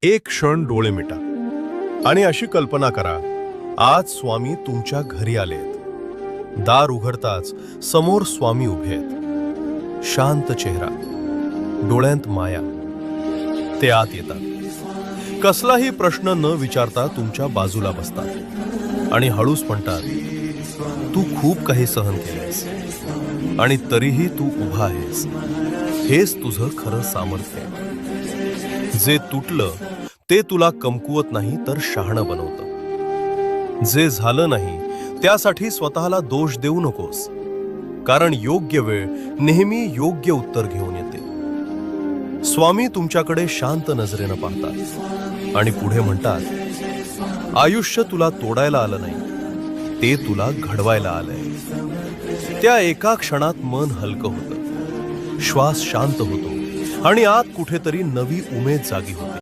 एक क्षण डोळे मिटा आणि अशी कल्पना करा, आज स्वामी तुमच्या घरी आलेत. दार उघडताच समोर स्वामी उभे आहेत. शांत चेहरा, डोळ्यांत माया. ते आत येतात. कसलाही प्रश्न न विचारता तुमच्या बाजूला बसतात आणि हळूच म्हणतात, तू खूप काही सहन केलेस आणि तरीही तू उभा आहेस. हेच तुझं खरं सामर्थ्य आहे. जे तुटलं ते तुला कमकुवत नाही तर शहाणं बनवतं. जे झालं नाही त्यासाठी स्वतःला दोष देऊ नकोस, कारण योग्य वेळ नेहमी योग्य उत्तर घेऊन येते. स्वामी तुमच्याकडे शांत नजरेनं पाहतात आणि पुढे म्हणतात, आयुष्य तुला तोडायला आलं नाही, ते तुला घडवायला आलंय. त्या एका क्षणात मन हलकं होतं, श्वास शांत होतो आणि आत कुठेतरी नवी उमेद जागी होते.